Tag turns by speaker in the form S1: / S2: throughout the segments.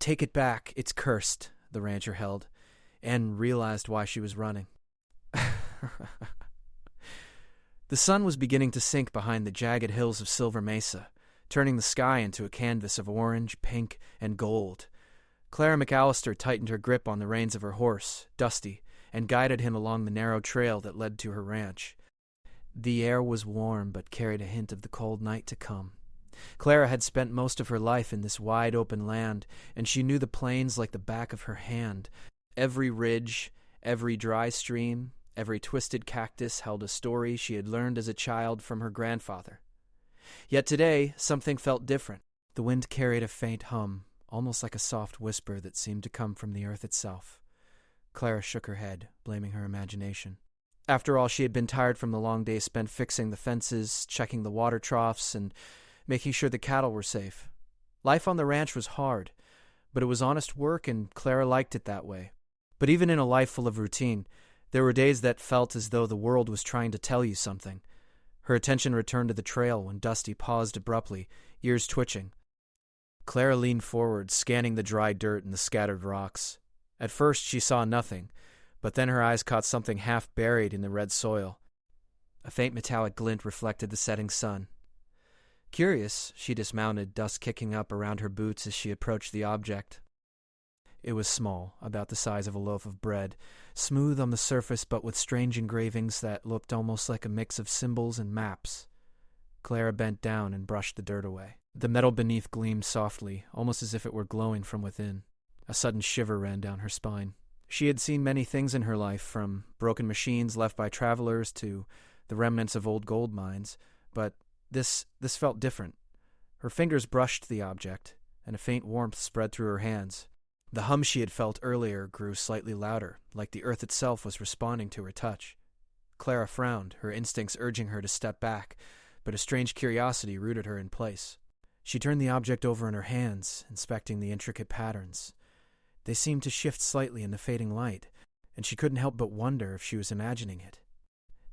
S1: Take it back, it's cursed, the rancher held, and realized why she was running. The sun was beginning to sink behind the jagged hills of Silver Mesa, turning the sky into a canvas of orange, pink, and gold. Clara McAllister tightened her grip on the reins of her horse, Dusty, and guided him along the narrow trail that led to her ranch. The air was warm but carried a hint of the cold night to come. Clara had spent most of her life in this wide-open land, and she knew the plains like the back of her hand. Every ridge, every dry stream, every twisted cactus held a story she had learned as a child from her grandfather. Yet today, something felt different. The wind carried a faint hum, almost like a soft whisper that seemed to come from the earth itself. Clara shook her head, blaming her imagination. After all, she had been tired from the long day spent fixing the fences, checking the water troughs, and making sure the cattle were safe. Life on the ranch was hard, but it was honest work, and Clara liked it that way. But even in a life full of routine, there were days that felt as though the world was trying to tell you something. Her attention returned to the trail when Dusty paused abruptly, ears twitching. Clara leaned forward, scanning the dry dirt and the scattered rocks. At first she saw nothing, but then her eyes caught something half buried in the red soil. A faint metallic glint reflected the setting sun. Curious, she dismounted, dust kicking up around her boots as she approached the object. It was small, about the size of a loaf of bread, smooth on the surface but with strange engravings that looked almost like a mix of symbols and maps. Clara bent down and brushed the dirt away. The metal beneath gleamed softly, almost as if it were glowing from within. A sudden shiver ran down her spine. She had seen many things in her life, from broken machines left by travelers to the remnants of old gold mines, but this felt different. Her fingers brushed the object, and a faint warmth spread through her hands. The hum she had felt earlier grew slightly louder, like the earth itself was responding to her touch. Clara frowned, her instincts urging her to step back, but a strange curiosity rooted her in place. She turned the object over in her hands, inspecting the intricate patterns. They seemed to shift slightly in the fading light, and she couldn't help but wonder if she was imagining it.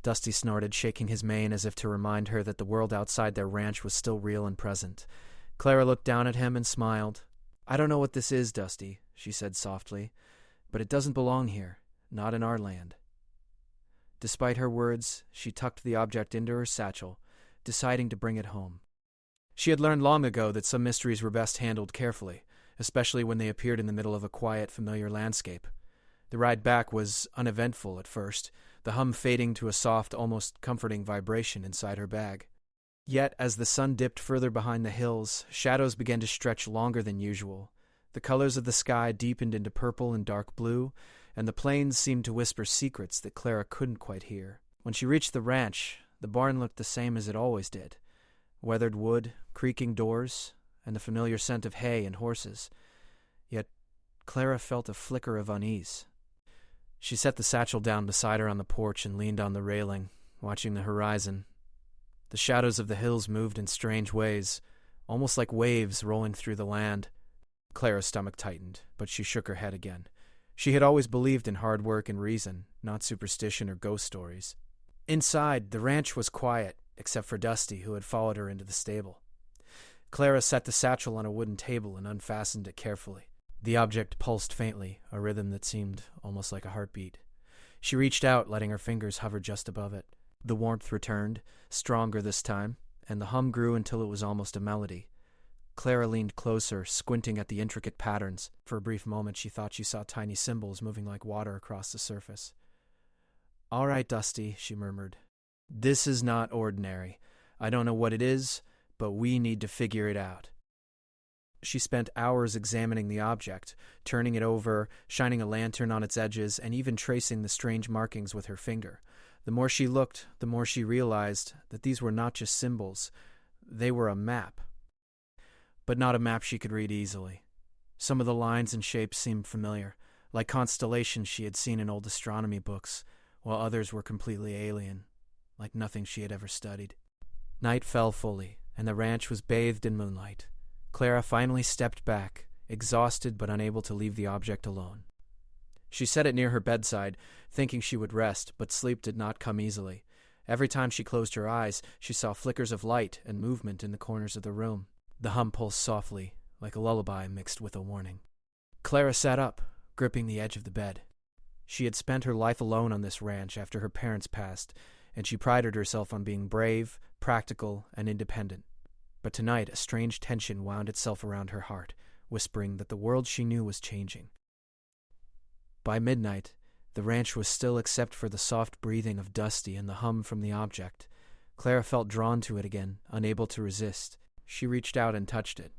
S1: Dusty snorted, shaking his mane as if to remind her that the world outside their ranch was still real and present. Clara looked down at him and smiled. "I don't know what this is, Dusty," she said softly, "but it doesn't belong here, not in our land." Despite her words, she tucked the object into her satchel, deciding to bring it home. She had learned long ago that some mysteries were best handled carefully, especially when they appeared in the middle of a quiet, familiar landscape. The ride back was uneventful at first, the hum fading to a soft, almost comforting vibration inside her bag. Yet, as the sun dipped further behind the hills, shadows began to stretch longer than usual. The colors of the sky deepened into purple and dark blue, and the plains seemed to whisper secrets that Clara couldn't quite hear. When she reached the ranch, the barn looked the same as it always did. Weathered wood, creaking doors, and the familiar scent of hay and horses. Yet Clara felt a flicker of unease. She set the satchel down beside her on the porch and leaned on the railing, watching the horizon. The shadows of the hills moved in strange ways, almost like waves rolling through the land. Clara's stomach tightened, but she shook her head again. She had always believed in hard work and reason, not superstition or ghost stories. Inside, the ranch was quiet, except for Dusty, who had followed her into the stable. Clara set the satchel on a wooden table and unfastened it carefully. The object pulsed faintly, a rhythm that seemed almost like a heartbeat. She reached out, letting her fingers hover just above it. The warmth returned, stronger this time, and the hum grew until it was almost a melody. Clara leaned closer, squinting at the intricate patterns. For a brief moment she thought she saw tiny symbols moving like water across the surface. "All right, Dusty," she murmured. "This is not ordinary. I don't know what it is, but we need to figure it out." She spent hours examining the object, turning it over, shining a lantern on its edges, and even tracing the strange markings with her finger. The more she looked, the more she realized that these were not just symbols. They were a map. But not a map she could read easily. Some of the lines and shapes seemed familiar, like constellations she had seen in old astronomy books, while others were completely alien, like nothing she had ever studied. Night fell fully, and the ranch was bathed in moonlight. Clara finally stepped back, exhausted but unable to leave the object alone. She set it near her bedside, thinking she would rest, but sleep did not come easily. Every time she closed her eyes, she saw flickers of light and movement in the corners of the room. The hum pulsed softly, like a lullaby mixed with a warning. Clara sat up, gripping the edge of the bed. She had spent her life alone on this ranch after her parents passed, and she prided herself on being brave, practical, and independent. But tonight, a strange tension wound itself around her heart, whispering that the world she knew was changing. By midnight, the ranch was still except for the soft breathing of Dusty and the hum from the object. Clara felt drawn to it again, unable to resist. She reached out and touched it.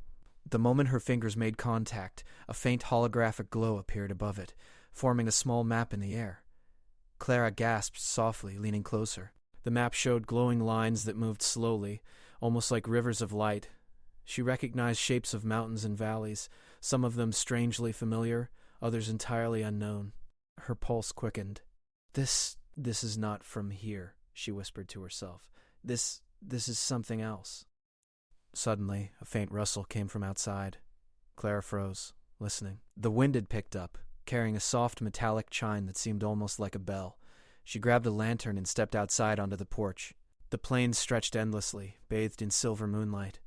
S1: The moment her fingers made contact, a faint holographic glow appeared above it, forming a small map in the air. Clara gasped softly, leaning closer. The map showed glowing lines that moved slowly, almost like rivers of light. She recognized shapes of mountains and valleys, some of them strangely familiar, others entirely unknown. Her pulse quickened. This is not from here, she whispered to herself. This is something else. Suddenly, a faint rustle came from outside. Clara froze, listening. The wind had picked up, carrying a soft metallic chime that seemed almost like a bell. She grabbed a lantern and stepped outside onto the porch. The plains stretched endlessly, bathed in silver moonlight.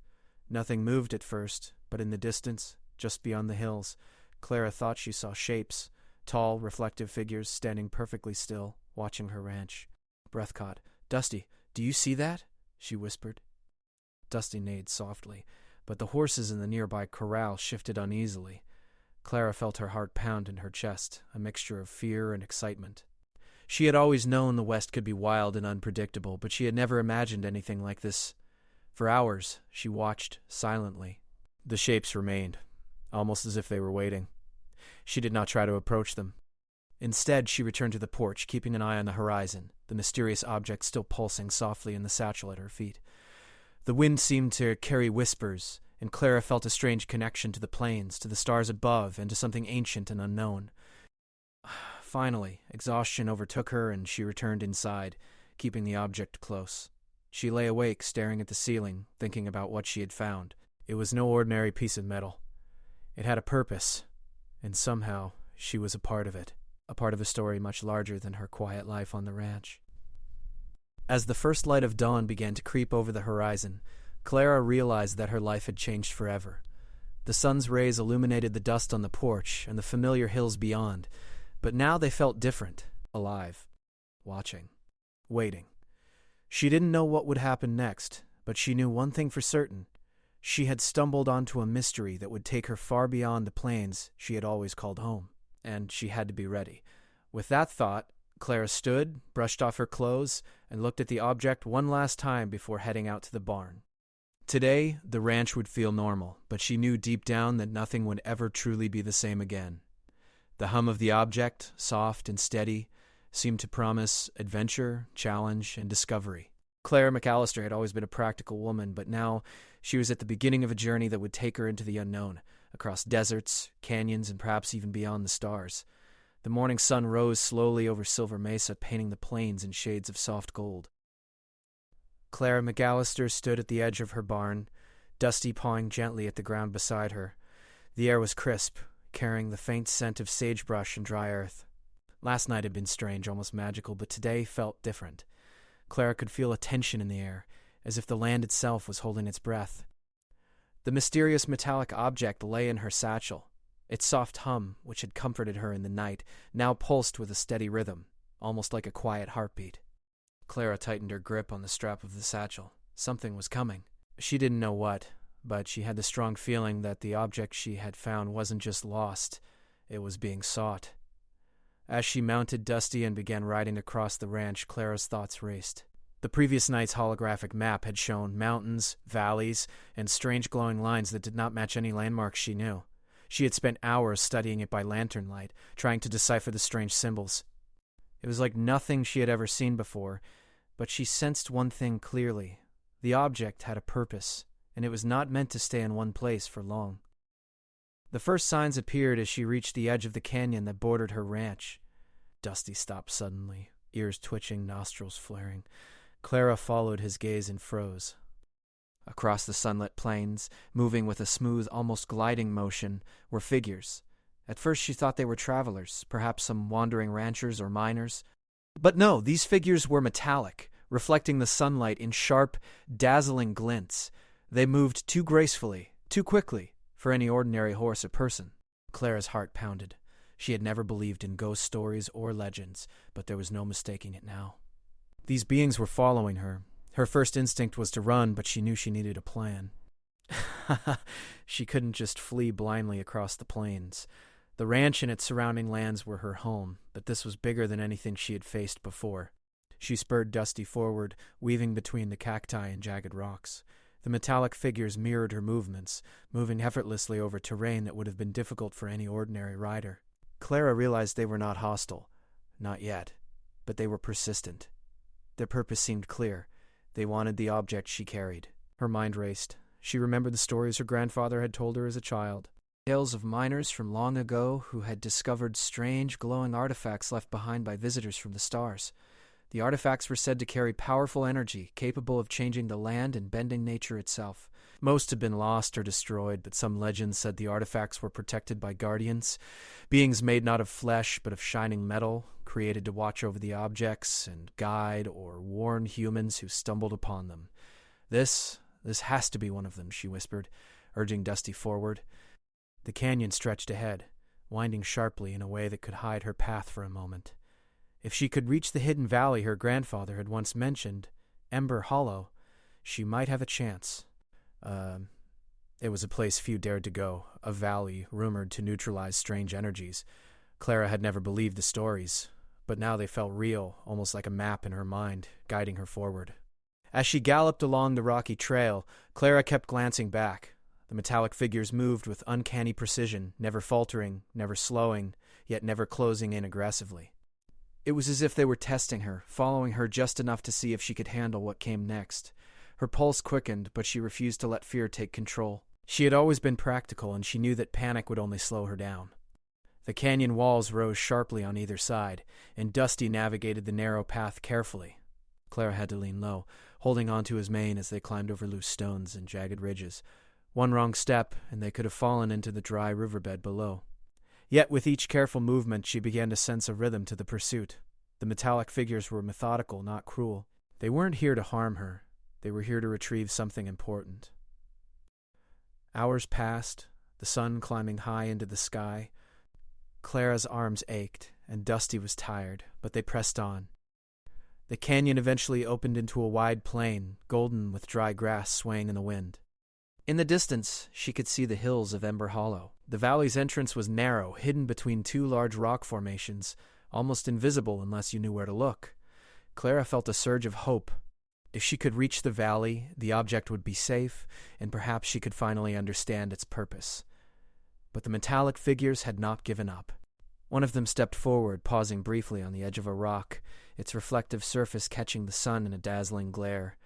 S1: Nothing moved at first, but in the distance, just beyond the hills, Clara thought she saw shapes, tall, reflective figures standing perfectly still, watching her ranch. Breath caught. "Dusty, do you see that?" she whispered. Dusty neighed softly, but the horses in the nearby corral shifted uneasily. Clara felt her heart pound in her chest, a mixture of fear and excitement. She had always known the West could be wild and unpredictable, but she had never imagined anything like this. For hours, she watched silently. The shapes remained, almost as if they were waiting. She did not try to approach them. Instead, she returned to the porch, keeping an eye on the horizon, the mysterious object still pulsing softly in the satchel at her feet. The wind seemed to carry whispers, and Clara felt a strange connection to the plains, to the stars above, and to something ancient and unknown. Finally, exhaustion overtook her, and she returned inside, keeping the object close. She lay awake, staring at the ceiling, thinking about what she had found. It was no ordinary piece of metal. It had a purpose, and somehow she was a part of it, a part of a story much larger than her quiet life on the ranch. As the first light of dawn began to creep over the horizon, Clara realized that her life had changed forever. The sun's rays illuminated the dust on the porch and the familiar hills beyond, but now they felt different, alive, watching, waiting. She didn't know what would happen next, but she knew one thing for certain. She had stumbled onto a mystery that would take her far beyond the plains she had always called home, and she had to be ready. With that thought, Clara stood, brushed off her clothes, and looked at the object one last time before heading out to the barn. Today, the ranch would feel normal, but she knew deep down that nothing would ever truly be the same again. The hum of the object, soft and steady, seemed to promise adventure, challenge, and discovery. Clara McAllister had always been a practical woman, but now she was at the beginning of a journey that would take her into the unknown, across deserts, canyons, and perhaps even beyond the stars. The morning sun rose slowly over Silver Mesa, painting the plains in shades of soft gold. Clara McAllister stood at the edge of her barn, Dusty pawing gently at the ground beside her. The air was crisp, carrying the faint scent of sagebrush and dry earth. Last night had been strange, almost magical, but today felt different. Clara could feel a tension in the air, as if the land itself was holding its breath. The mysterious metallic object lay in her satchel. Its soft hum, which had comforted her in the night, now pulsed with a steady rhythm, almost like a quiet heartbeat. Clara tightened her grip on the strap of the satchel. Something was coming. She didn't know what, but she had the strong feeling that the object she had found wasn't just lost, it was being sought. As she mounted Dusty and began riding across the ranch, Clara's thoughts raced. The previous night's holographic map had shown mountains, valleys, and strange glowing lines that did not match any landmarks she knew. She had spent hours studying it by lantern light, trying to decipher the strange symbols. It was like nothing she had ever seen before, but she sensed one thing clearly. The object had a purpose, and it was not meant to stay in one place for long. The first signs appeared as she reached the edge of the canyon that bordered her ranch. Dusty stopped suddenly, ears twitching, nostrils flaring. Clara followed his gaze and froze. Across the sunlit plains, moving with a smooth, almost gliding motion, were figures. At first she thought they were travelers, perhaps some wandering ranchers or miners. But no, these figures were metallic, reflecting the sunlight in sharp, dazzling glints. They moved too gracefully, too quickly, for any ordinary horse or person. Clara's heart pounded. She had never believed in ghost stories or legends, but there was no mistaking it now. These beings were following her. Her first instinct was to run, but she knew she needed a plan. She couldn't just flee blindly across the plains. The ranch and its surrounding lands were her home, but this was bigger than anything she had faced before. She spurred Dusty forward, weaving between the cacti and jagged rocks. The metallic figures mirrored her movements, moving effortlessly over terrain that would have been difficult for any ordinary rider. Clara realized they were not hostile. Not yet. But they were persistent. Their purpose seemed clear. They wanted the object she carried. Her mind raced. She remembered the stories her grandfather had told her as a child. Tales of miners from long ago who had discovered strange, glowing artifacts left behind by visitors from the stars. The artifacts were said to carry powerful energy, capable of changing the land and bending nature itself. Most had been lost or destroyed, but some legends said the artifacts were protected by guardians, beings made not of flesh but of shining metal, created to watch over the objects and guide or warn humans who stumbled upon them. This has to be one of them, she whispered, urging Dusty forward. The canyon stretched ahead, winding sharply in a way that could hide her path for a moment. If she could reach the hidden valley her grandfather had once mentioned, Ember Hollow, she might have a chance. It was a place few dared to go, a valley rumored to neutralize strange energies. Clara had never believed the stories, but now they felt real, almost like a map in her mind, guiding her forward. As she galloped along the rocky trail, Clara kept glancing back. The metallic figures moved with uncanny precision, never faltering, never slowing, yet never closing in aggressively. It was as if they were testing her, following her just enough to see if she could handle what came next. Her pulse quickened, but she refused to let fear take control. She had always been practical, and she knew that panic would only slow her down. The canyon walls rose sharply on either side, and Dusty navigated the narrow path carefully. Clara had to lean low, holding onto his mane as they climbed over loose stones and jagged ridges. One wrong step, and they could have fallen into the dry riverbed below. Yet with each careful movement she began to sense a rhythm to the pursuit. The metallic figures were methodical, not cruel. They weren't here to harm her. They were here to retrieve something important. Hours passed, the sun climbing high into the sky. Clara's arms ached, and Dusty was tired, but they pressed on. The canyon eventually opened into a wide plain, golden with dry grass swaying in the wind. In the distance, she could see the hills of Ember Hollow. The valley's entrance was narrow, hidden between two large rock formations, almost invisible unless you knew where to look. Clara felt a surge of hope. If she could reach the valley, the object would be safe, and perhaps she could finally understand its purpose. But the metallic figures had not given up. One of them stepped forward, pausing briefly on the edge of a rock, its reflective surface catching the sun in a dazzling glare.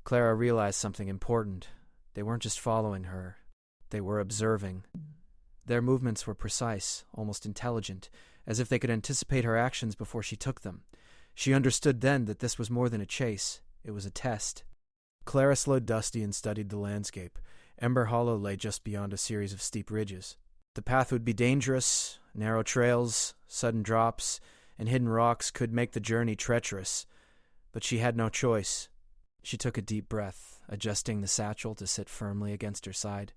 S1: Clara realized something important. They weren't just following her. They were observing. Their movements were precise, almost intelligent, as if they could anticipate her actions before she took them. She understood then that this was more than a chase. It was a test. Clara slowed Dusty and studied the landscape. Ember Hollow lay just beyond a series of steep ridges. The path would be dangerous. Narrow trails, sudden drops, and hidden rocks could make the journey treacherous. But she had no choice. She took a deep breath, adjusting the satchel to sit firmly against her side.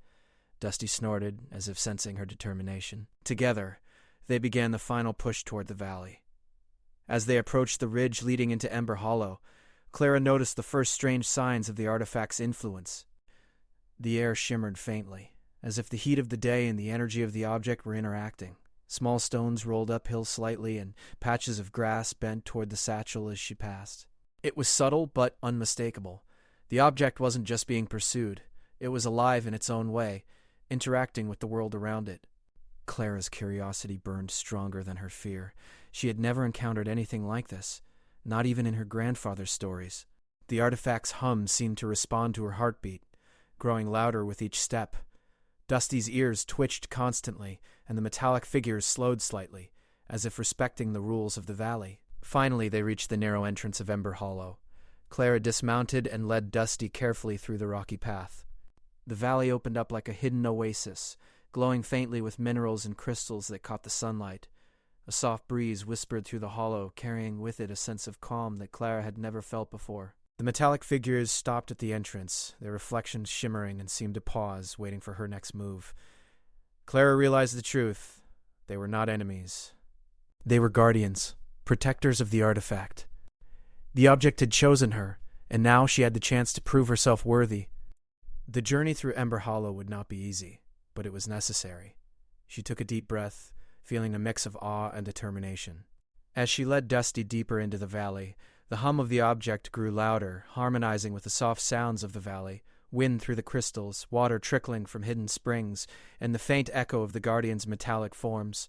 S1: Dusty snorted, as if sensing her determination. Together, they began the final push toward the valley. As they approached the ridge leading into Ember Hollow, Clara noticed the first strange signs of the artifact's influence. The air shimmered faintly, as if the heat of the day and the energy of the object were interacting. Small stones rolled uphill slightly, and patches of grass bent toward the satchel as she passed. It was subtle but unmistakable. The object wasn't just being pursued. It was alive in its own way, interacting with the world around it. Clara's curiosity burned stronger than her fear. She had never encountered anything like this, not even in her grandfather's stories. The artifact's hum seemed to respond to her heartbeat, growing louder with each step. Dusty's ears twitched constantly, and the metallic figures slowed slightly, as if respecting the rules of the valley. Finally, they reached the narrow entrance of Ember Hollow. Clara dismounted and led Dusty carefully through the rocky path. The valley opened up like a hidden oasis, glowing faintly with minerals and crystals that caught the sunlight. A soft breeze whispered through the hollow, carrying with it a sense of calm that Clara had never felt before. The metallic figures stopped at the entrance, their reflections shimmering, and seemed to pause, waiting for her next move. Clara realized the truth. They were not enemies. They were guardians, protectors of the artifact. The object had chosen her, and now she had the chance to prove herself worthy. The journey through Ember Hollow would not be easy, but it was necessary. She took a deep breath, feeling a mix of awe and determination. As she led Dusty deeper into the valley, the hum of the object grew louder, harmonizing with the soft sounds of the valley, wind through the crystals, water trickling from hidden springs, and the faint echo of the guardian's metallic forms.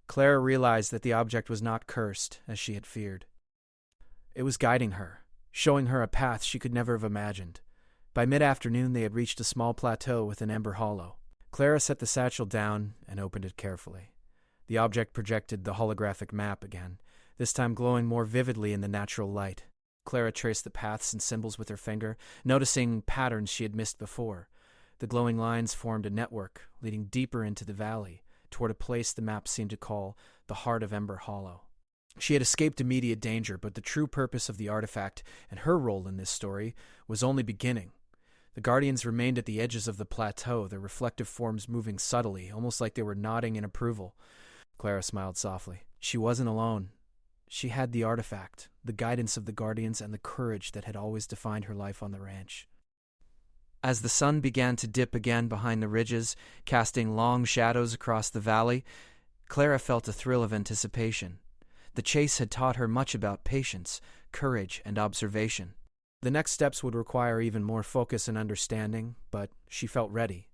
S1: Clara realized that the object was not cursed, as she had feared. It was guiding her, showing her a path she could never have imagined. By mid-afternoon, they had reached a small plateau within Ember Hollow. Clara set the satchel down and opened it carefully. The object projected the holographic map again, this time glowing more vividly in the natural light. Clara traced the paths and symbols with her finger, noticing patterns she had missed before. The glowing lines formed a network, leading deeper into the valley, toward a place the map seemed to call the heart of Ember Hollow. She had escaped immediate danger, but the true purpose of the artifact and her role in this story was only beginning. The guardians remained at the edges of the plateau, their reflective forms moving subtly, almost like they were nodding in approval. Clara smiled softly. She wasn't alone. She had the artifact, the guidance of the guardians, and the courage that had always defined her life on the ranch. As the sun began to dip again behind the ridges, casting long shadows across the valley, Clara felt a thrill of anticipation. The chase had taught her much about patience, courage, and observation. The next steps would require even more focus and understanding, but she felt ready.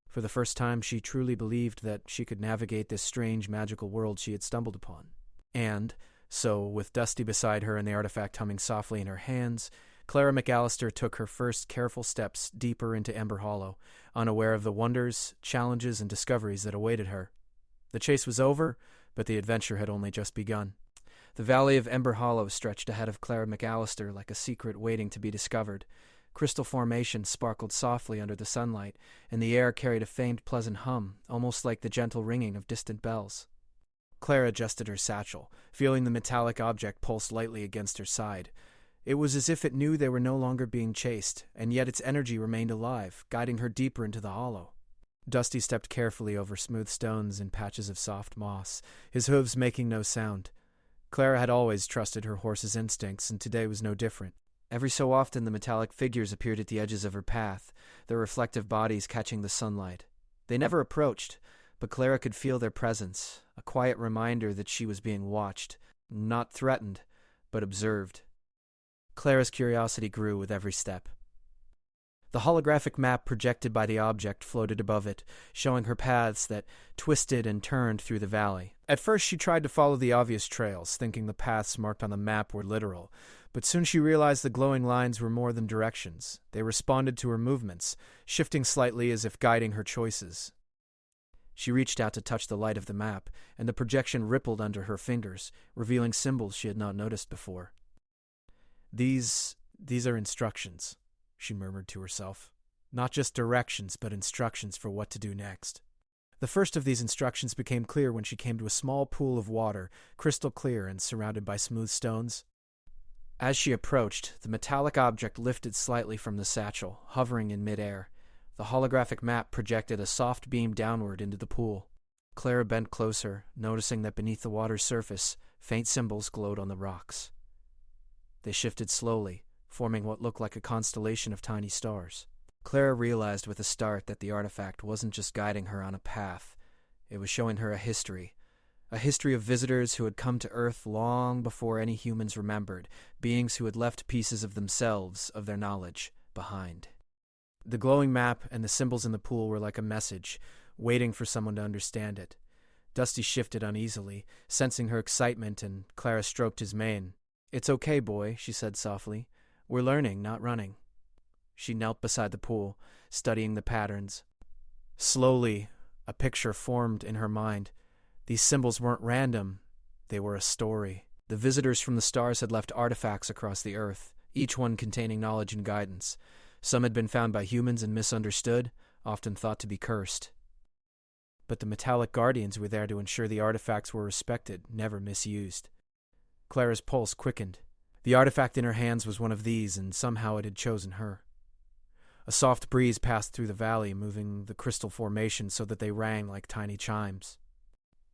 S1: For the first time, she truly believed that she could navigate this strange, magical world she had stumbled upon. And so, with Dusty beside her and the artifact humming softly in her hands, Clara McAllister took her first careful steps deeper into Ember Hollow, unaware of the wonders, challenges, and discoveries that awaited her. The chase was over, but the adventure had only just begun. The valley of Ember Hollow stretched ahead of Clara McAllister like a secret waiting to be discovered. Crystal formations sparkled softly under the sunlight, and the air carried a faint, pleasant hum, almost like the gentle ringing of distant bells. Clara adjusted her satchel, feeling the metallic object pulse lightly against her side. It was as if it knew they were no longer being chased, and yet its energy remained alive, guiding her deeper into the hollow. Dusty stepped carefully over smooth stones and patches of soft moss, his hooves making no sound. Clara had always trusted her horse's instincts, and today was no different. Every so often the metallic figures appeared at the edges of her path, their reflective bodies catching the sunlight. They never approached, but Clara could feel their presence, a quiet reminder that she was being watched, not threatened, but observed. Clara's curiosity grew with every step. The holographic map projected by the object floated above it, showing her paths that twisted and turned through the valley. At first she tried to follow the obvious trails, thinking the paths marked on the map were literal, but soon she realized the glowing lines were more than directions. They responded to her movements, shifting slightly as if guiding her choices. She reached out to touch the light of the map, and the projection rippled under her fingers, revealing symbols she had not noticed before. These are instructions, she murmured to herself. Not just directions, but instructions for what to do next. The first of these instructions became clear when she came to a small pool of water, crystal clear and surrounded by smooth stones. As she approached, the metallic object lifted slightly from the satchel, hovering in midair. The holographic map projected a soft beam downward into the pool. Clara bent closer, noticing that beneath the water's surface, faint symbols glowed on the rocks. They shifted slowly, forming what looked like a constellation of tiny stars. Clara realized with a start that the artifact wasn't just guiding her on a path. It was showing her a history of visitors who had come to Earth long before any humans remembered, beings who had left pieces of themselves, of their knowledge, behind. The glowing map and the symbols in the pool were like a message, waiting for someone to understand it. Dusty shifted uneasily, sensing her excitement, and Clara stroked his mane. "It's okay, boy," she said softly. "We're learning, not running." She knelt beside the pool, studying the patterns. Slowly, a picture formed in her mind. These symbols weren't random. They were a story. The visitors from the stars had left artifacts across the earth, each one containing knowledge and guidance. Some had been found by humans and misunderstood, often thought to be cursed. But the metallic guardians were there to ensure the artifacts were respected, never misused. Clara's pulse quickened. The artifact in her hands was one of these, and somehow it had chosen her. A soft breeze passed through the valley, moving the crystal formation so that they rang like tiny chimes.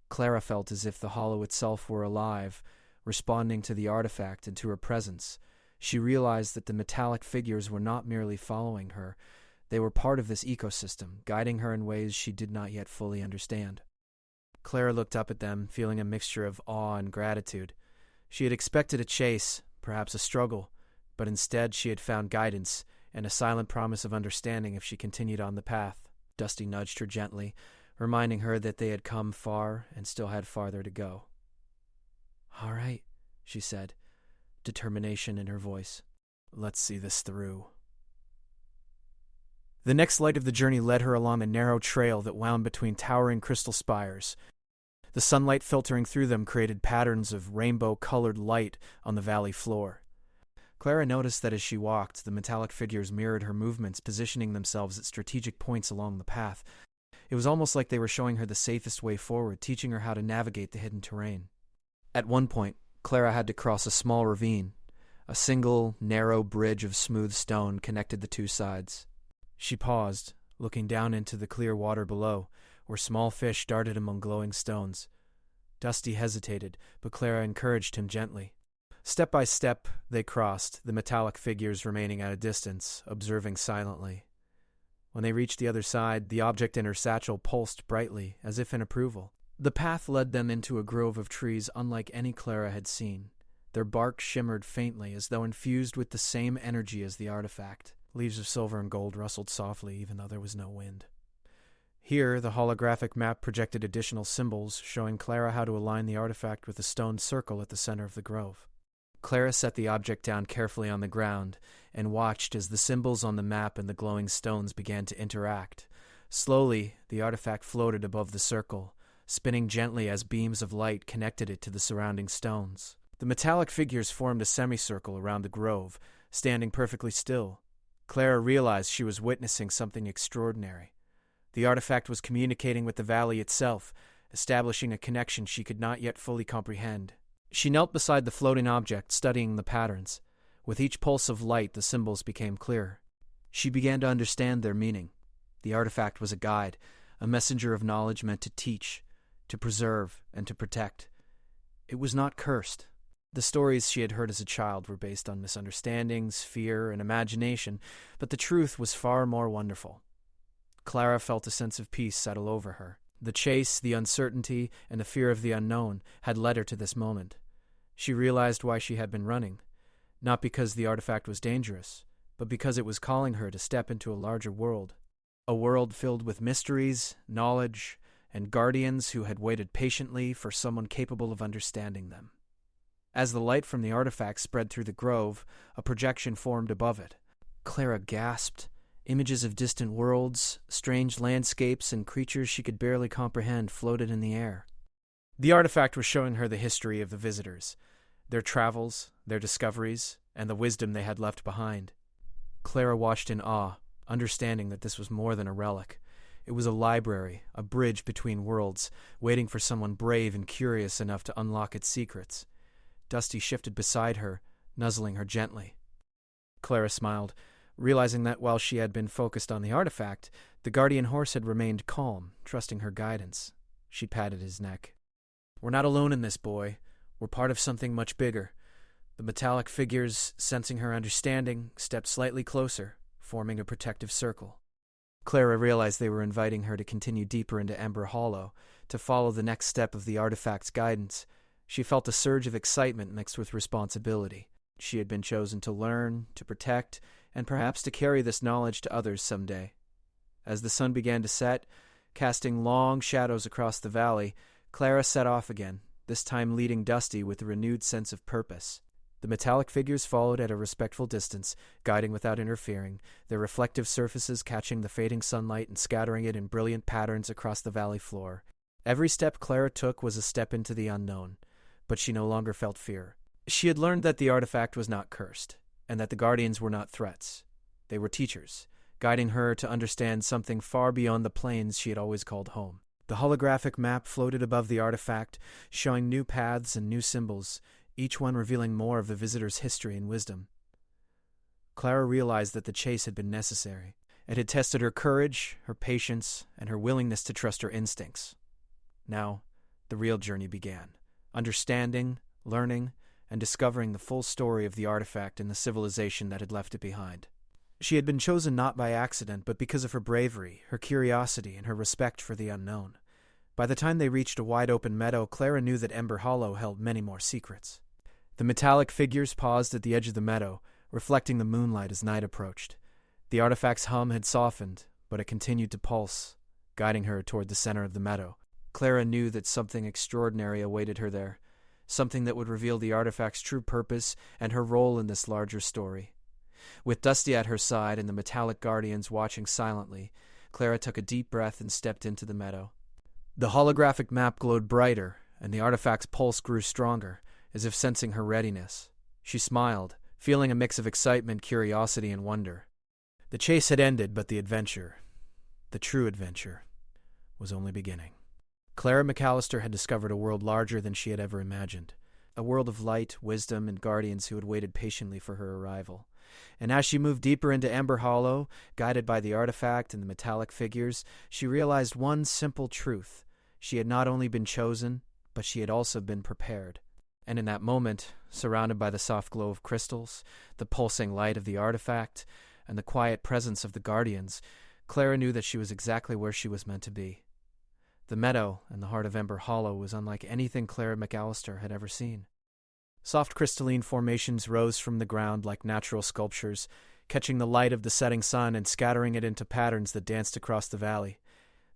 S1: Clara felt as if the hollow itself were alive, responding to the artifact and to her presence. She realized that the metallic figures were not merely following her. They were part of this ecosystem, guiding her in ways she did not yet fully understand. Clara looked up at them, feeling a mixture of awe and gratitude. She had expected a chase, perhaps a struggle, but instead she had found guidance and a silent promise of understanding if she continued on the path. Dusty nudged her gently, reminding her that they had come far and still had farther to go. "All right," she said, determination in her voice. "Let's see this through." The next light of the journey led her along a narrow trail that wound between towering crystal spires. The sunlight filtering through them created patterns of rainbow-colored light on the valley floor. Clara noticed that as she walked, the metallic figures mirrored her movements, positioning themselves at strategic points along the path. It was almost like they were showing her the safest way forward, teaching her how to navigate the hidden terrain. At one point, Clara had to cross a small ravine. A single, narrow bridge of smooth stone connected the two sides. She paused, looking down into the clear water below, where small fish darted among glowing stones. Dusty hesitated, but Clara encouraged him gently. Step by step, they crossed, the metallic figures remaining at a distance, observing silently. When they reached the other side, the object in her satchel pulsed brightly, as if in approval. The path led them into a grove of trees unlike any Clara had seen. Their bark shimmered faintly, as though infused with the same energy as the artifact. Leaves of silver and gold rustled softly, even though there was no wind. Here, the holographic map projected additional symbols, showing Clara how to align the artifact with the stone circle at the center of the grove. Clara set the object down carefully on the ground and watched as the symbols on the map and the glowing stones began to interact. Slowly, the artifact floated above the circle, spinning gently as beams of light connected it to the surrounding stones. The metallic figures formed a semicircle around the grove, standing perfectly still. Clara realized she was witnessing something extraordinary. The artifact was communicating with the valley itself, establishing a connection she could not yet fully comprehend. She knelt beside the floating object, studying the patterns. With each pulse of light, the symbols became clearer. She began to understand their meaning. The artifact was a guide, a messenger of knowledge meant to teach, to preserve, and to protect. It was not cursed. The stories she had heard as a child were based on misunderstandings, fear, and imagination, but the truth was far more wonderful. Clara felt a sense of peace settle over her. The chase, the uncertainty, and the fear of the unknown had led her to this moment. She realized why she had been running, not because the artifact was dangerous, but because it was calling her to step into a larger world. A world filled with mysteries, knowledge, and guardians who had waited patiently for someone capable of understanding them. As the light from the artifact spread through the grove, a projection formed above it. Clara gasped. Images of distant worlds, strange landscapes, and creatures she could barely comprehend floated in the air. The artifact was showing her the history of the visitors, their travels, their discoveries, and the wisdom they had left behind. Clara watched in awe, understanding that this was more than a relic. It was a library, a bridge between worlds, waiting for someone brave and curious enough to unlock its secrets. Dusty shifted beside her, nuzzling her gently. Clara smiled, realizing that while she had been focused on the artifact, the guardian horse had remained calm, trusting her guidance. She patted his neck. "We're not alone in this, boy. We're part of something much bigger." The metallic figures, sensing her understanding, stepped slightly closer, forming a protective circle. Clara realized they were inviting her to continue deeper into Ember Hollow, to follow the next step of the artifact's guidance. She felt a surge of excitement mixed with responsibility. She had been chosen to learn, to protect, and perhaps to carry this knowledge to others someday. As the sun began to set, casting long shadows across the valley, Clara set off again, this time leading Dusty with a renewed sense of purpose. The metallic figures followed at a respectful distance, guiding without interfering, their reflective surfaces catching the fading sunlight and scattering it in brilliant patterns across the valley floor. Every step Clara took was a step into the unknown, but she no longer felt fear. She had learned that the artifact was not cursed, and that the guardians were not threats. They were teachers, guiding her to understand something far beyond the planes she had always called home. The holographic map floated above the artifact, showing new paths and new symbols, each one revealing more of the visitor's history and wisdom. Clara realized that the chase had been necessary. It had tested her courage, her patience, and her willingness to trust her instincts. Now, the real journey began, understanding, learning, and discovering the full story of the artifact and the civilization that had left it behind. She had been chosen not by accident, but because of her bravery, her curiosity, and her respect for the unknown. By the time they reached a wide-open meadow, Clara knew that Ember Hollow held many more secrets. The metallic figures paused at the edge of the meadow, reflecting the moonlight as night approached. The artifact's hum had softened, but it continued to pulse, guiding her toward the center of the meadow. Clara knew that something extraordinary awaited her there, something that would reveal the artifact's true purpose and her role in this larger story. With Dusty at her side and the metallic guardians watching silently, Clara took a deep breath and stepped into the meadow. The holographic map glowed brighter, and the artifact's pulse grew stronger, as if sensing her readiness. She smiled, feeling a mix of excitement, curiosity, and wonder. The chase had ended, but the adventure, the true adventure, was only beginning. Clara McAllister had discovered a world larger than she had ever imagined, a world of light, wisdom, and guardians who had waited patiently for her arrival. And as she moved deeper into Ember Hollow, guided by the artifact and the metallic figures, she realized one simple truth. She had not only been chosen, but she had also been prepared. And in that moment, surrounded by the soft glow of crystals, the pulsing light of the artifact, and the quiet presence of the guardians, Clara knew that she was exactly where she was meant to be. The meadow in the heart of Ember Hollow was unlike anything Clara McAllister had ever seen. Soft crystalline formations rose from the ground like natural sculptures, catching the light of the setting sun and scattering it into patterns that danced across the valley.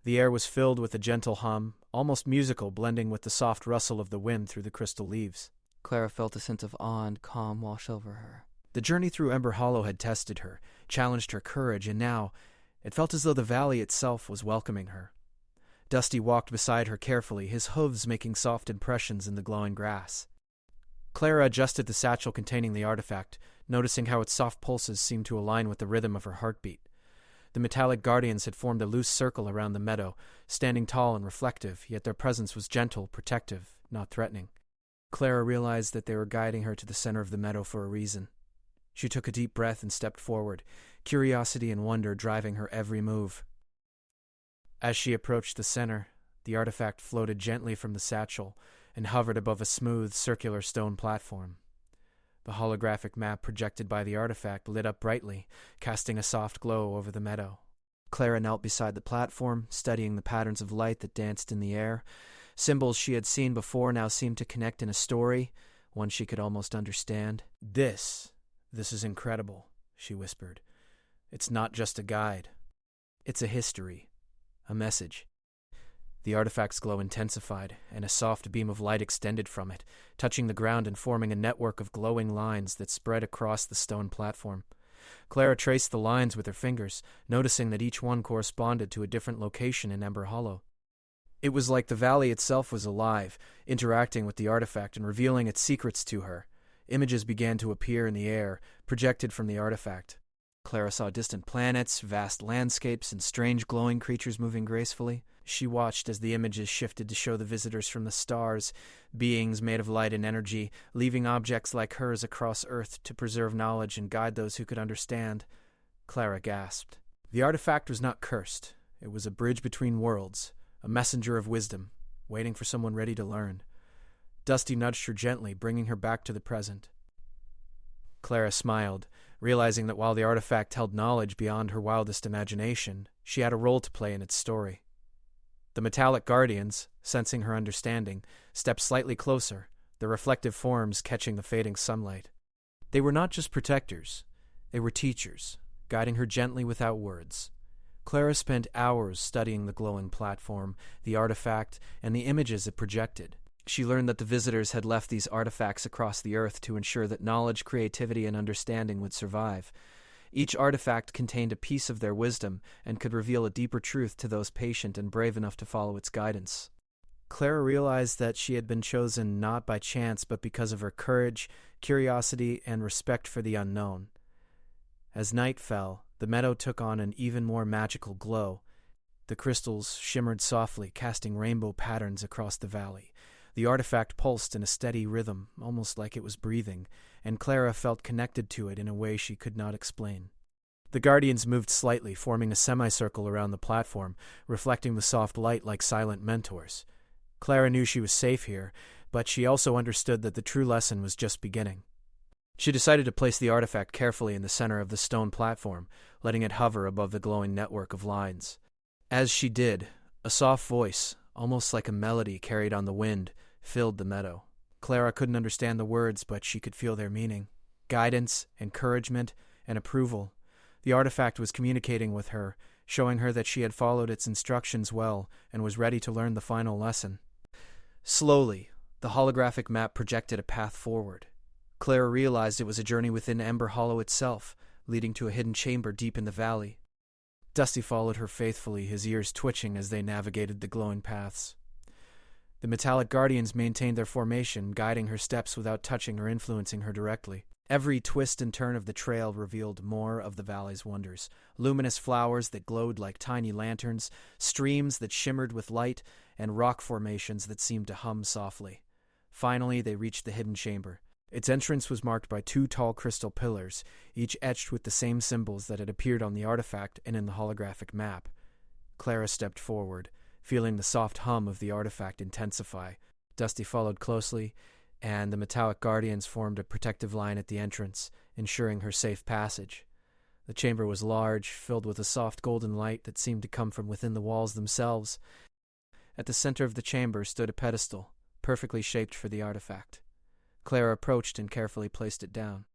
S1: The air was filled with a gentle hum, almost musical, blending with the soft rustle of the wind through the crystal leaves.
S2: Clara felt a sense of awe and calm wash over her.
S1: The journey through Ember Hollow had tested her, challenged her courage, and now it felt as though the valley itself was welcoming her. Dusty walked beside her carefully, his hooves making soft impressions in the glowing grass. Clara adjusted the satchel containing the artifact, noticing how its soft pulses seemed to align with the rhythm of her heartbeat. The metallic guardians had formed a loose circle around the meadow, standing tall and reflective, yet their presence was gentle, protective, not threatening. Clara realized that they were guiding her to the center of the meadow for a reason. She took a deep breath and stepped forward, curiosity and wonder driving her every move. As she approached the center, the artifact floated gently from the satchel and hovered above a smooth, circular stone platform. The holographic map projected by the artifact lit up brightly, casting a soft glow over the meadow. Clara knelt beside the platform, studying the patterns of light that danced in the air. Symbols she had seen before now seemed to connect in a story, one she could almost understand. This is incredible," she whispered. "It's not just a guide. It's a history, a message." The artifact's glow intensified, and a soft beam of light extended from it, touching the ground and forming a network of glowing lines that spread across the stone platform. Clara traced the lines with her fingers, noticing that each one corresponded to a different location in Ember Hollow. It was like the valley itself was alive, interacting with the artifact and revealing its secrets to her. Images began to appear in the air, projected from the artifact. Clara saw distant planets, vast landscapes, and strange glowing creatures moving gracefully. She watched as the images shifted to show the visitors from the stars, beings made of light and energy, leaving objects like hers across Earth to preserve knowledge and guide those who could understand. Clara gasped. The artifact was not cursed. It was a bridge between worlds, a messenger of wisdom, waiting for someone ready to learn. Dusty nudged her gently, bringing her back to the present. Clara smiled, realizing that while the artifact held knowledge beyond her wildest imagination, she had a role to play in its story. The metallic guardians, sensing her understanding, stepped slightly closer, their reflective forms catching the fading sunlight. They were not just protectors, they were teachers, guiding her gently without words. Clara spent hours studying the glowing platform, the artifact, and the images it projected. She learned that the visitors had left these artifacts across the earth to ensure that knowledge, creativity, and understanding would survive. Each artifact contained a piece of their wisdom and could reveal a deeper truth to those patient and brave enough to follow its guidance. Clara realized that she had been chosen not by chance but because of her courage, curiosity, and respect for the unknown. As night fell, the meadow took on an even more magical glow. The crystals shimmered softly, casting rainbow patterns across the valley. The artifact pulsed in a steady rhythm, almost like it was breathing, and Clara felt connected to it in a way she could not explain. The guardians moved slightly, forming a semicircle around the platform, reflecting the soft light like silent mentors. Clara knew she was safe here, but she also understood that the true lesson was just beginning. She decided to place the artifact carefully in the center of the stone platform, letting it hover above the glowing network of lines. As she did, a soft voice, almost like a melody carried on the wind, filled the meadow. Clara couldn't understand the words, but she could feel their meaning. Guidance, encouragement, and approval. The artifact was communicating with her, showing her that she had followed its instructions well and was ready to learn the final lesson. Slowly, the holographic map projected a path forward. Clara realized it was a journey within Ember Hollow itself, leading to a hidden chamber deep in the valley. Dusty followed her faithfully, his ears twitching as they navigated the glowing paths. The metallic guardians maintained their formation, guiding her steps without touching or influencing her directly. Every twist and turn of the trail revealed more of the valley's wonders. Luminous flowers that glowed like tiny lanterns, streams that shimmered with light, and rock formations that seemed to hum softly. Finally, they reached the hidden chamber. Its entrance was marked by 2 tall crystal pillars, each etched with the same symbols that had appeared on the artifact and in the holographic map. Clara stepped forward, feeling the soft hum of the artifact intensify. Dusty followed closely, and the metallic guardians formed a protective line at the entrance, ensuring her safe passage. The chamber was large, filled with a soft golden light that seemed to come from within the walls themselves. At the center of the chamber stood a pedestal, perfectly shaped for the artifact. Clara approached and carefully placed it down.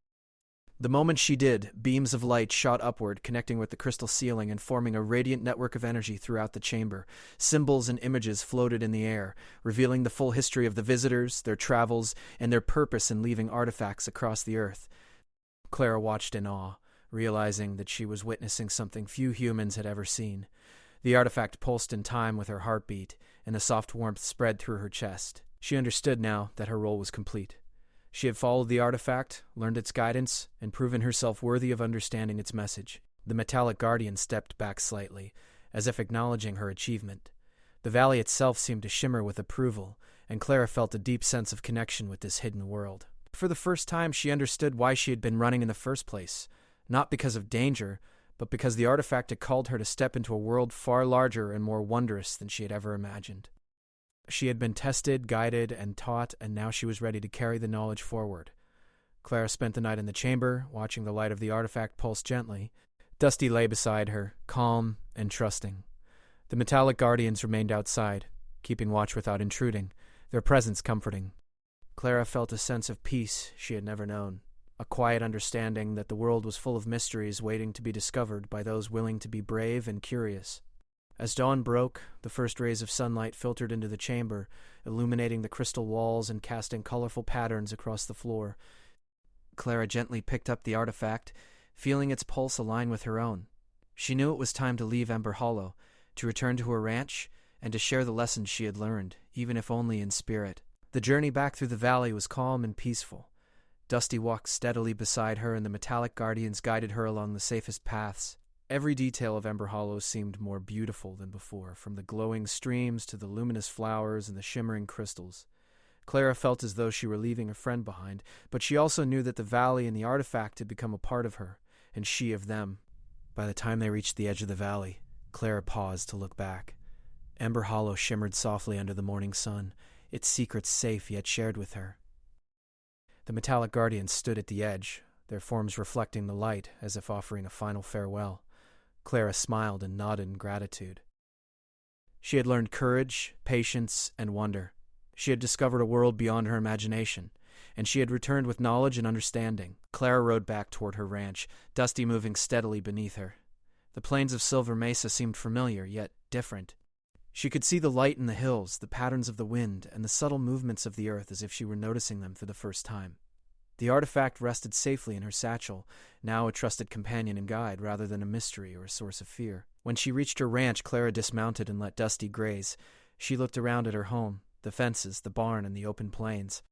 S1: The moment she did, beams of light shot upward, connecting with the crystal ceiling and forming a radiant network of energy throughout the chamber. Symbols and images floated in the air, revealing the full history of the visitors, their travels, and their purpose in leaving artifacts across the earth. Clara watched in awe, realizing that she was witnessing something few humans had ever seen. The artifact pulsed in time with her heartbeat, and a soft warmth spread through her chest. She understood now that her role was complete. She had followed the artifact, learned its guidance, and proven herself worthy of understanding its message. The metallic guardian stepped back slightly, as if acknowledging her achievement. The valley itself seemed to shimmer with approval, and Clara felt a deep sense of connection with this hidden world. For the first time, she understood why she had been running in the first place, not because of danger, but because the artifact had called her to step into a world far larger and more wondrous than she had ever imagined. She had been tested, guided, and taught, and now she was ready to carry the knowledge forward. Clara spent the night in the chamber, watching the light of the artifact pulse gently. Dusty lay beside her, calm and trusting. The metallic guardians remained outside, keeping watch without intruding, their presence comforting. Clara felt a sense of peace she had never known, a quiet understanding that the world was full of mysteries waiting to be discovered by those willing to be brave and curious. As dawn broke, the first rays of sunlight filtered into the chamber, illuminating the crystal walls and casting colorful patterns across the floor. Clara gently picked up the artifact, feeling its pulse align with her own. She knew it was time to leave Ember Hollow, to return to her ranch, and to share the lessons she had learned, even if only in spirit. The journey back through the valley was calm and peaceful. Dusty walked steadily beside her, and the metallic guardians guided her along the safest paths. Every detail of Ember Hollow seemed more beautiful than before, from the glowing streams to the luminous flowers and the shimmering crystals. Clara felt as though she were leaving a friend behind, but she also knew that the valley and the artifact had become a part of her, and she of them. By the time they reached the edge of the valley, Clara paused to look back. Ember Hollow shimmered softly under the morning sun, its secrets safe yet shared with her. The metallic guardians stood at the edge, their forms reflecting the light as if offering a final farewell. Clara smiled and nodded in gratitude. She had learned courage, patience, and wonder. She had discovered a world beyond her imagination, and she had returned with knowledge and understanding. Clara rode back toward her ranch, Dusty moving steadily beneath her. The plains of Silver Mesa seemed familiar, yet different. She could see the light in the hills, the patterns of the wind, and the subtle movements of the earth as if she were noticing them for the first time. The artifact rested safely in her satchel, now a trusted companion and guide rather than a mystery or a source of fear. When she reached her ranch, Clara dismounted and let Dusty graze. She looked around at her home, the fences, the barn, and the open plains.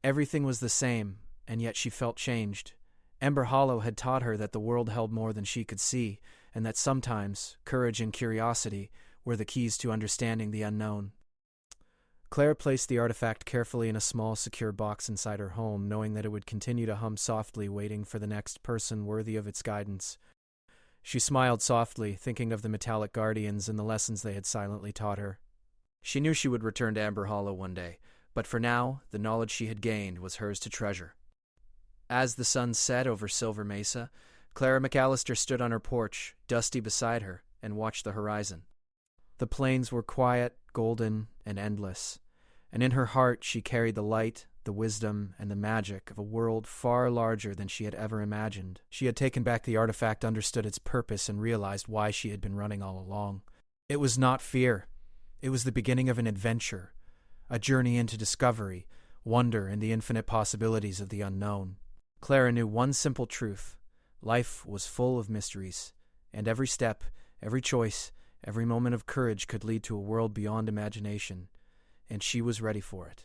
S1: Everything was the same, and yet she felt changed. Ember Hollow had taught her that the world held more than she could see, and that sometimes courage and curiosity were the keys to understanding the unknown. Clara placed the artifact carefully in a small, secure box inside her home, knowing that it would continue to hum softly, waiting for the next person worthy of its guidance. She smiled softly, thinking of the metallic guardians and the lessons they had silently taught her. She knew she would return to Amber Hollow one day, but for now, the knowledge she had gained was hers to treasure. As the sun set over Silver Mesa, Clara McAllister stood on her porch, Dusty beside her, and watched the horizon. The plains were quiet, golden, and endless, and in her heart she carried the light, the wisdom, and the magic of a world far larger than she had ever imagined. She had taken back the artifact, understood its purpose, and realized why she had been running all along. It was not fear. It was the beginning of an adventure, a journey into discovery, wonder, and the infinite possibilities of the unknown. Clara knew one simple truth. Life was full of mysteries, and every step, every choice, every moment of courage could lead to a world beyond imagination, and she was ready for it.